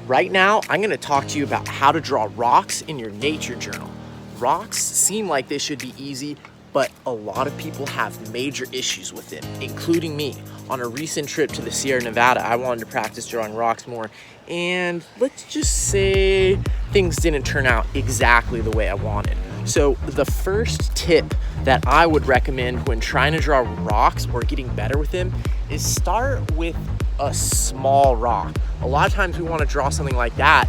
Right now, I'm gonna talk to you about how to draw rocks in your nature journal. Rocks seem like they should be easy, but a lot of people have major issues with it, including me. On a recent trip to the Sierra Nevada, I wanted to practice drawing rocks more, and let's just say things didn't turn out exactly the way I wanted. So the first tip that I would recommend when trying to draw rocks or getting better with them is start with a small rock. A lot of times we want to draw something like that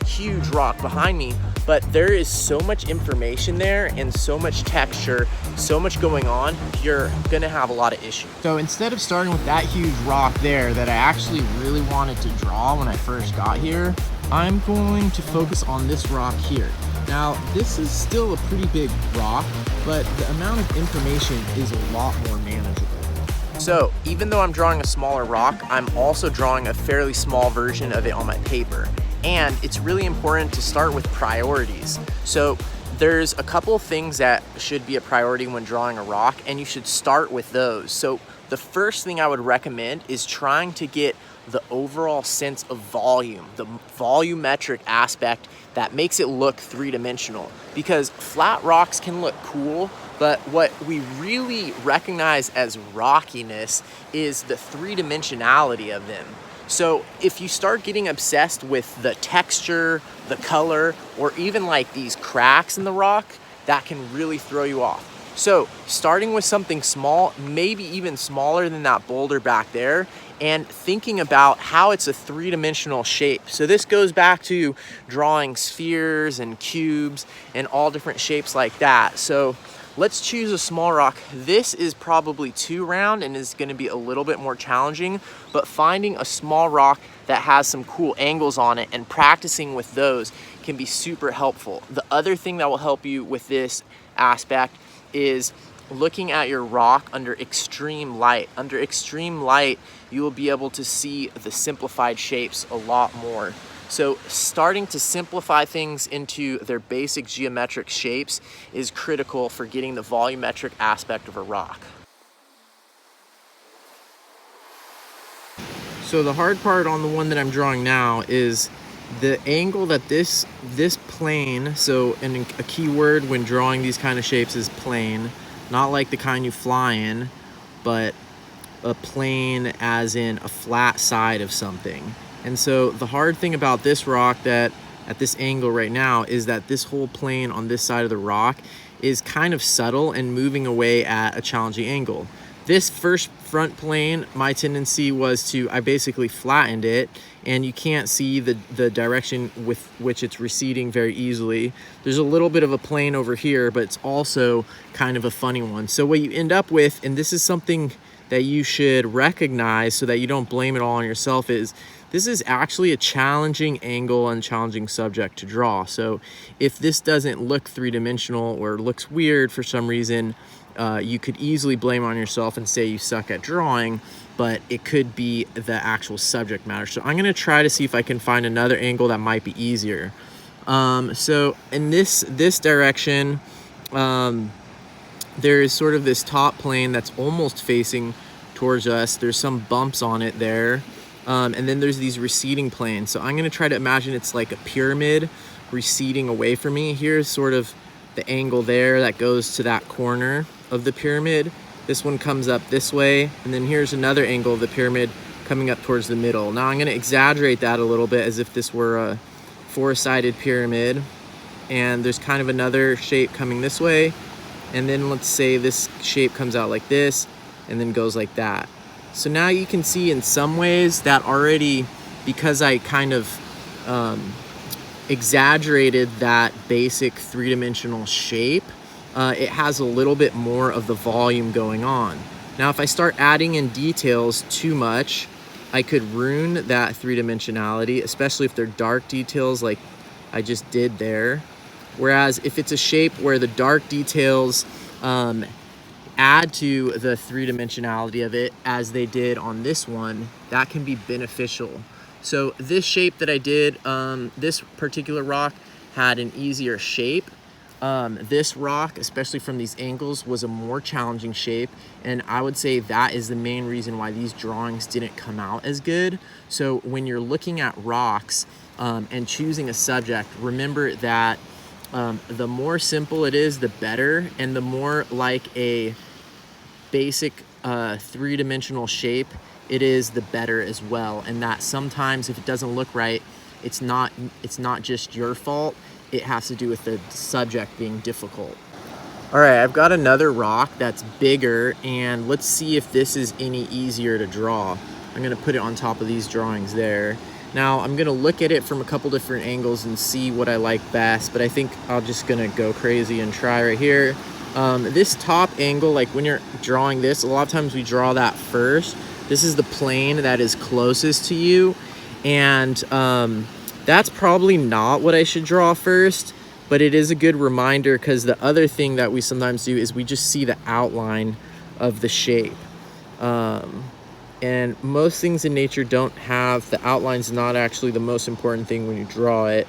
huge rock behind me, but there is so much information there and so much texture, so much going on, you're gonna have a lot of issues. So instead of starting with that huge rock there that I actually really wanted to draw when I first got here, I'm going to focus on this rock here. Now, this is still a pretty big rock, but the amount of information is a lot more manageable. So even though I'm drawing a smaller rock, I'm also drawing a fairly small version of it on my paper. And it's really important to start with priorities. So there's a couple of things that should be a priority when drawing a rock, and you should start with those. So the first thing I would recommend is trying to get the overall sense of volume, the volumetric aspect that makes it look three-dimensional. Because flat rocks can look cool, but what we really recognize as rockiness is the three-dimensionality of them. So if you start getting obsessed with the texture, the color, or even like these cracks in the rock, that can really throw you off. So starting with something small, maybe even smaller than that boulder back there, and thinking about how it's a three-dimensional shape. So this goes back to drawing spheres and cubes and all different shapes like that. So let's choose a small rock. This is probably too round and is gonna be a little bit more challenging, but finding a small rock that has some cool angles on it and practicing with those can be super helpful. The other thing that will help you with this aspect is looking at your rock under extreme light. Under extreme light, you will be able to see the simplified shapes a lot more. So starting to simplify things into their basic geometric shapes is critical for getting the volumetric aspect of a rock. So the hard part on the one that I'm drawing now is the angle that this plane, so and a key word when drawing these kind of shapes is plane, not like the kind you fly in, but a plane as in a flat side of something. And so the hard thing about this rock that at this angle right now is that this whole plane on this side of the rock is kind of subtle and moving away at a challenging angle. This first front plane, my tendency was I basically flattened it, and you can't see the direction with which it's receding very easily. There's a little bit of a plane over here, but it's also kind of a funny one. So what you end up with, and this is something that you should recognize so that you don't blame it all on yourself, is this is actually a challenging angle and challenging subject to draw. So if this doesn't look three-dimensional or looks weird for some reason, you could easily blame on yourself and say you suck at drawing, but it could be the actual subject matter. So I'm gonna try to see if I can find another angle that might be easier. So in this direction, there is sort of this top plane that's almost facing towards us. There's some bumps on it there. And then there's these receding planes. So I'm gonna try to imagine it's like a pyramid receding away from me. Here's sort of the angle there that goes to that corner of the pyramid. This one comes up this way, and then here's another angle of the pyramid coming up towards the middle. Now I'm gonna exaggerate that a little bit as if this were a four-sided pyramid, and there's kind of another shape coming this way, and then let's say this shape comes out like this and then goes like that. So now you can see in some ways that already, because I kind of exaggerated that basic three-dimensional shape, it has a little bit more of the volume going on. Now if I start adding in details too much, I could ruin that three-dimensionality, especially if they're dark details like I just did there. Whereas if it's a shape where the dark details add to the three-dimensionality of it, as they did on this one, that can be beneficial. So this shape that I did, this particular rock had an easier shape, This rock, especially from these angles, was a more challenging shape, and I would say that is the main reason why these drawings didn't come out as good. So when you're looking at rocks and choosing a subject, remember that the more simple it is, the better, and the more like a basic three-dimensional shape it is, the better as well. And that sometimes if it doesn't look right, it's not just your fault. It has to do with the subject being difficult. All right, I've got another rock that's bigger, and let's see if this is any easier to draw. I'm gonna put it on top of these drawings there. Now I'm gonna look at it from a couple different angles and see what I like best, but I think I'm just gonna go crazy and try right here. This top angle, like when you're drawing this, a lot of times we draw that first. This is the plane that is closest to you, and that's probably not what I should draw first, but it is a good reminder, because the other thing that we sometimes do is we just see the outline of the shape. And most things in nature don't have, the outline's not actually the most important thing when you draw it.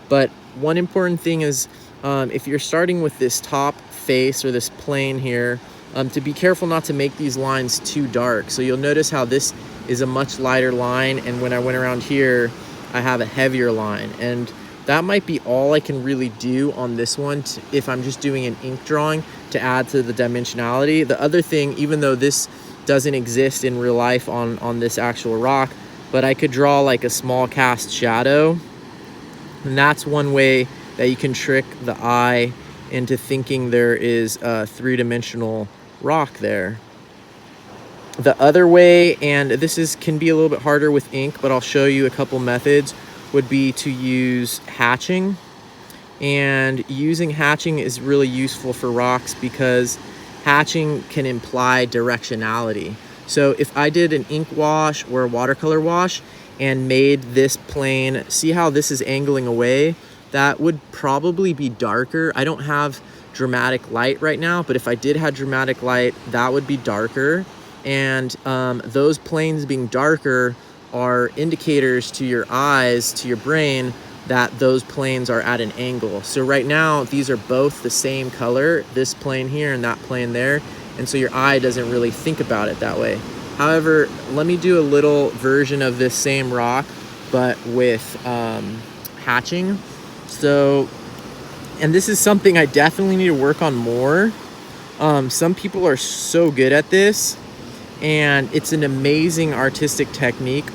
But one important thing is if you're starting with this top face or this plane here, to be careful not to make these lines too dark. So you'll notice how this is a much lighter line, and when I went around here, I have a heavier line, and that might be all I can really do on this one if I'm just doing an ink drawing to add to the dimensionality. The other thing, even though this doesn't exist in real life on this actual rock, but I could draw like a small cast shadow, and that's one way that you can trick the eye into thinking there is a three-dimensional rock there. The other way, and this can be a little bit harder with ink, but I'll show you a couple methods, would be to use hatching. And using hatching is really useful for rocks because hatching can imply directionality. So if I did an ink wash or a watercolor wash and made this plane, see how this is angling away? That would probably be darker. I don't have dramatic light right now, but if I did have dramatic light, that would be darker. And those planes being darker are indicators to your eyes, to your brain, that those planes are at an angle. So right now, these are both the same color, this plane here and that plane there, and so your eye doesn't really think about it that way. However, let me do a little version of this same rock, but with hatching. So, and this is something I definitely need to work on more. Some people are so good at this, and it's an amazing artistic technique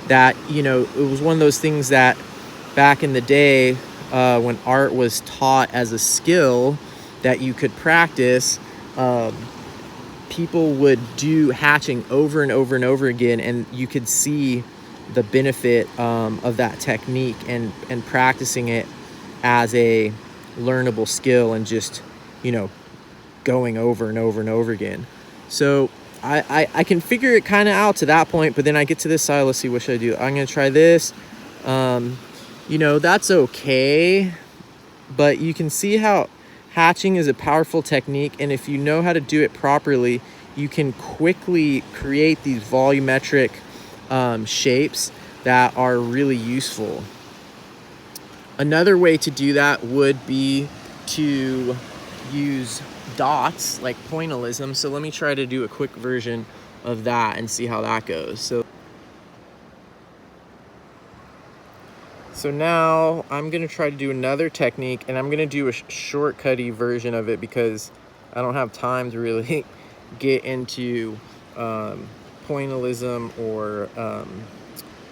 that, you know, it was one of those things that back in the day when art was taught as a skill that you could practice, people would do hatching over and over and over again, and you could see the benefit of that technique and practicing it as a learnable skill and just, you know, going over and over and over again. So I can figure it kind of out to that point, but then I get to this side. Let's see, what should I do? I'm gonna try this. You know, that's okay, but you can see how hatching is a powerful technique, and if you know how to do it properly, you can quickly create these volumetric shapes that are really useful. Another way to do that would be to use dots, like pointillism. So let me try to do a quick version of that and see how that goes. So now I'm gonna try to do another technique, and I'm gonna do a shortcutty version of it because I don't have time to really get into pointillism or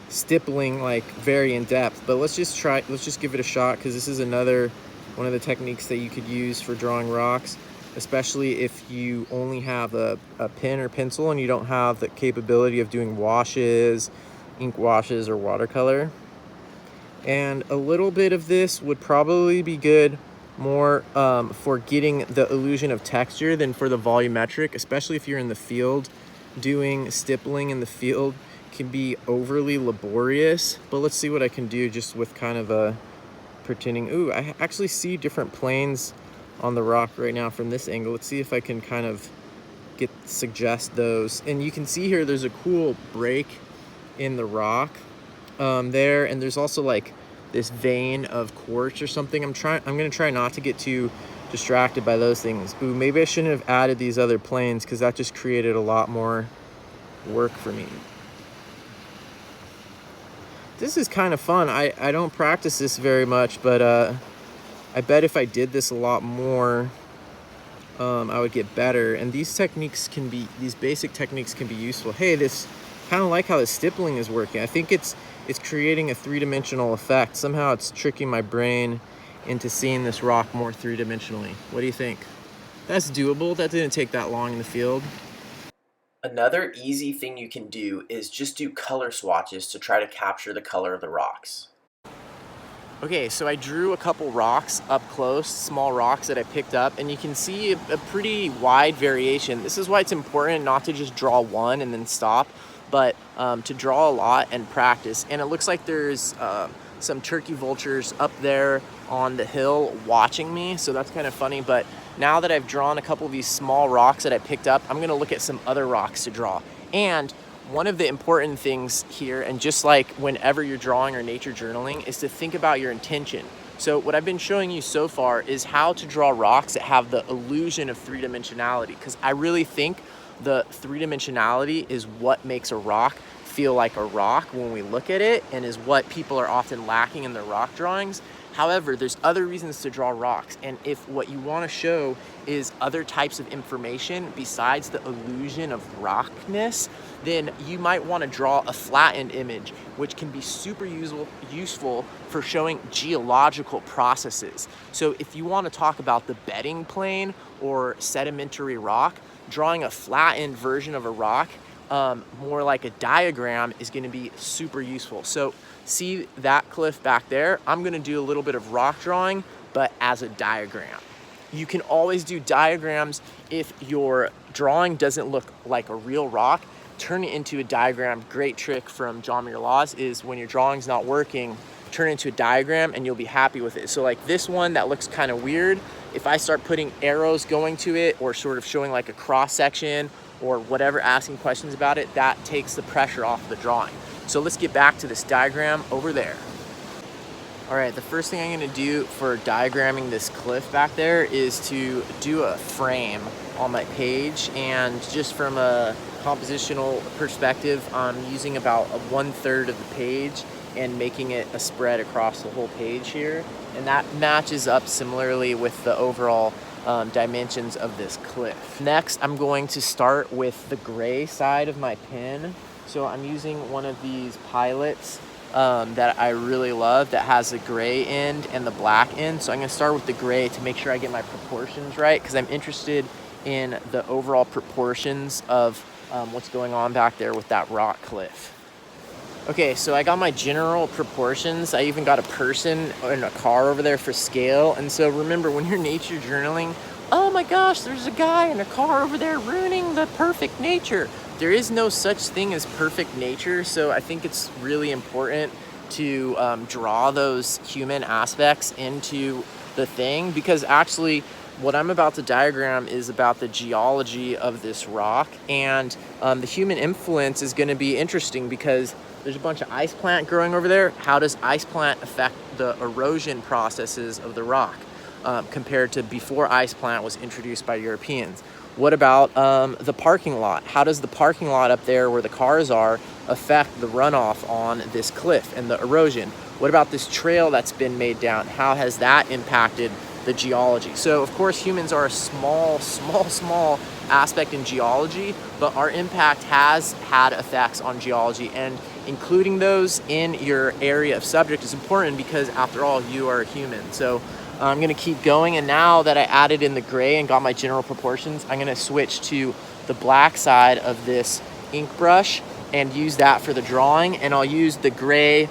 stippling like very in depth. But let's just give it a shot, because this is another one of the techniques that you could use for drawing rocks, especially if you only have a pen or pencil and you don't have the capability of doing washes, ink washes, or watercolor. And a little bit of this would probably be good more for getting the illusion of texture than for the volumetric, especially if you're in the field. Doing stippling in the field can be overly laborious, but let's see what I can do just with kind of a pretending. Ooh, I actually see different planes on the rock right now from this angle. Let's see if I can kind of suggest those. And you can see here there's a cool break in the rock there, and there's also like this vein of quartz or something. I'm gonna try not to get too distracted by those things. Ooh, maybe I shouldn't have added these other planes because that just created a lot more work for me. This is kind of fun. I don't practice this very much, but I bet if I did this a lot more, I would get better. And these basic techniques can be useful. Hey, this kind of like how the stippling is working. I think it's creating a three-dimensional effect. Somehow it's tricking my brain into seeing this rock more three-dimensionally. What do you think? That's doable. That didn't take that long in the field. Another easy thing you can do is just do color swatches to try to capture the color of the rocks. Okay, so I drew a couple rocks up close, small rocks that I picked up, and you can see a pretty wide variation. This is why it's important not to just draw one and then stop, but to draw a lot and practice. And it looks like there's some turkey vultures up there on the hill watching me, so that's kind of funny. But now that I've drawn a couple of these small rocks that I picked up, I'm gonna look at some other rocks to draw. And one of the important things here, and just like whenever you're drawing or nature journaling, is to think about your intention. So what I've been showing you so far is how to draw rocks that have the illusion of three-dimensionality, because I really think the three-dimensionality is what makes a rock feel like a rock when we look at it, and is what people are often lacking in their rock drawings. However, there's other reasons to draw rocks, and if what you want to show is other types of information besides the illusion of rockness, then you might want to draw a flattened image, which can be super useful for showing geological processes. So if you want to talk about the bedding plane or sedimentary rock, drawing a flattened version of a rock, more like a diagram, is going to be super useful. So see that cliff back there? I'm going to do a little bit of rock drawing, but as a diagram. You can always do diagrams if your drawing doesn't look like a real rock. Turn it into a diagram. Great trick from John Muir Laws is when your drawing's not working, turn it into a diagram and you'll be happy with it. So like this one that looks kind of weird, if I start putting arrows going to it or sort of showing like a cross section or whatever, asking questions about it, that takes the pressure off the drawing. So let's get back to this diagram over there. All right, the first thing I'm gonna do for diagramming this cliff back there is to do a frame on my page, and just from a compositional perspective, I'm using about 1/3 of the page and making it a spread across the whole page here. And that matches up similarly with the overall dimensions of this cliff. Next, I'm going to start with the gray side of my pen. So I'm using one of these pilots that I really love that has the gray end and the black end. So I'm gonna start with the gray to make sure I get my proportions right, because I'm interested in the overall proportions of what's going on back there with that rock cliff. Okay, so I got my general proportions. I even got a person in a car over there for scale. And so remember, when you're nature journaling, oh my gosh, there's a guy in a car over there ruining the perfect nature. There is no such thing as perfect nature. So I think it's really important to draw those human aspects into the thing, because actually what I'm about to diagram is about the geology of this rock, and the human influence is going to be interesting because there's a bunch of ice plant growing over there. How does ice plant affect the erosion processes of the rock compared to before ice plant was introduced by Europeans? What about the parking lot? How does the parking lot up there where the cars are affect the runoff on this cliff and the erosion? What about this trail that's been made down? How has that impacted the geology? So of course humans are a small aspect in geology, but our impact has had effects on geology, and including those in your area of subject is important because after all, you are a human. So I'm gonna keep going, and now that I added in the gray and got my general proportions, I'm gonna switch to the black side of this ink brush and use that for the drawing, and I'll use the gray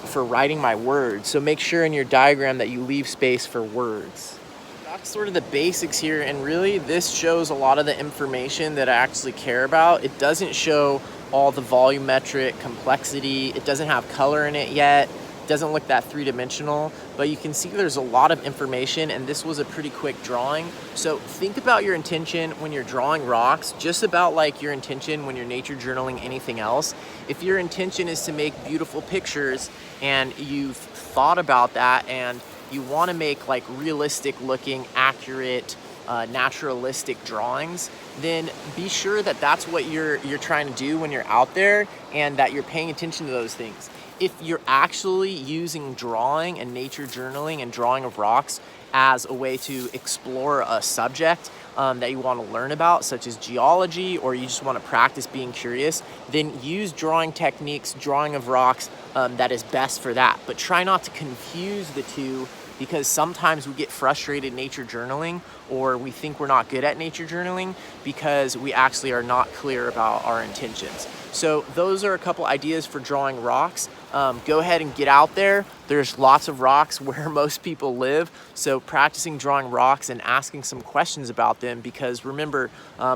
for writing my words. So make sure in your diagram that you leave space for words. That's sort of the basics here, and really this shows a lot of the information that I actually care about. It doesn't show all the volumetric complexity. It doesn't have color in it yet. doesn't look that three-dimensional, but you can see there's a lot of information, and this was a pretty quick drawing. So think about your intention when you're drawing rocks, just about like your intention when you're nature journaling anything else. If your intention is to make beautiful pictures and you've thought about that and you want to make like realistic looking, accurate, naturalistic drawings, then be sure that that's what you're trying to do when you're out there, and that you're paying attention to those things. If you're actually using drawing and nature journaling and drawing of rocks as a way to explore a subject that you want to learn about, such as geology, or you just want to practice being curious, then use drawing techniques, drawing of rocks, that is best for that. But try not to confuse the two, because sometimes we get frustrated nature journaling, or we think we're not good at nature journaling because we actually are not clear about our intentions. So those are a couple ideas for drawing rocks. Go ahead and get out there. There's lots of rocks where most people live. So practicing drawing rocks and asking some questions about them, because remember,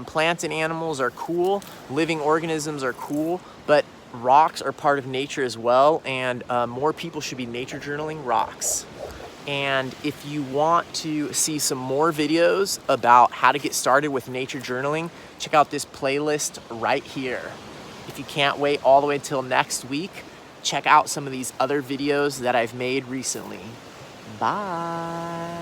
plants and animals are cool, living organisms are cool, but rocks are part of nature as well, and more people should be nature journaling rocks. And if you want to see some more videos about how to get started with nature journaling, check out this playlist right here. If you can't wait all the way till next week, check out some of these other videos that I've made recently. Bye.